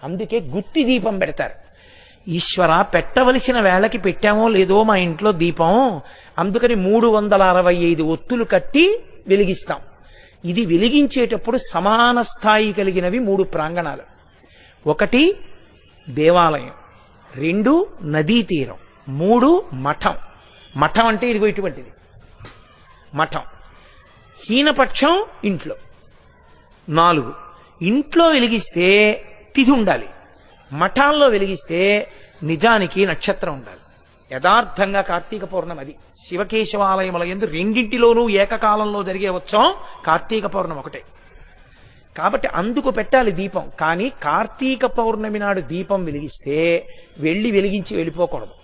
అందుకే గుత్తి దీపం పెడతారు. ఈశ్వర, పెట్టవలసిన వేళకి పెట్టామో లేదో మా ఇంట్లో దీపం, అందుకని 365 ఒత్తులు కట్టి వెలిగిస్తాం. ఇది వెలిగించేటప్పుడు సమాన స్థాయి కలిగినవి 3 ప్రాంగణాలు. 1 దేవాలయం, 2 నదీ తీరం, 3 మఠం. మఠం అంటే ఇదిగో ఇటువంటిది మఠం. హీనపక్షం ఇంట్లో. 4 ఇంట్లో వెలిగిస్తే తిథి ఉండాలి, మఠాల్లో వెలిగిస్తే నిజానికి నక్షత్రం ఉండాలి. యథార్థంగా కార్తీక పౌర్ణమి అది. శివకేశవాలయముల యందు రెండింటిలోనూ ఏకకాలంలో జరిగే ఉత్సవం కార్తీక పౌర్ణమి ఒకటే. కాబట్టి అందుకు పెట్టాలి దీపం. కానీ కార్తీక పౌర్ణమి నాడు దీపం వెలిగిస్తే వెలిగించి వెళ్ళిపోకూడదు.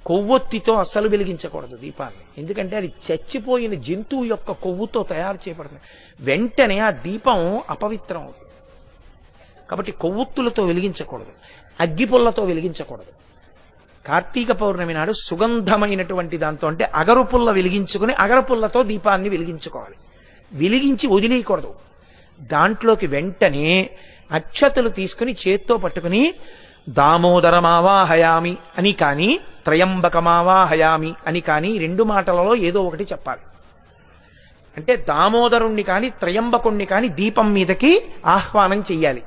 కొవ్వొత్తితో అస్సలు వెలిగించకూడదు దీపాన్ని. ఎందుకంటే అది చచ్చిపోయిన జంతువు యొక్క కొవ్వుతో తయారు చేయబడుతుంది. వెంటనే ఆ దీపం అపవిత్రం అవుతుంది. కాబట్టి కొవ్వొత్తులతో వెలిగించకూడదు, అగ్గిపుల్లతో వెలిగించకూడదు. కార్తీక పౌర్ణమి నాడు సుగంధమైనటువంటి దాంతో, అంటే అగరుపుల్ల వెలిగించుకుని అగరపుల్లతో దీపాన్ని వెలిగించుకోవాలి. వెలిగించి వదిలేయకూడదు. దాంట్లోకి వెంటనే అక్షతలు తీసుకుని చేత్తో పట్టుకుని దామోదరమావాహయామి అని కానీ త్రయంబకమావాహయామి అని కానీ 2 మాటలలో ఏదో ఒకటి చెప్పాలి. అంటే దామోదరుణ్ణి కానీ త్రయంబకుణ్ణి కానీ దీపం మీదకి ఆహ్వానం చెయ్యాలి.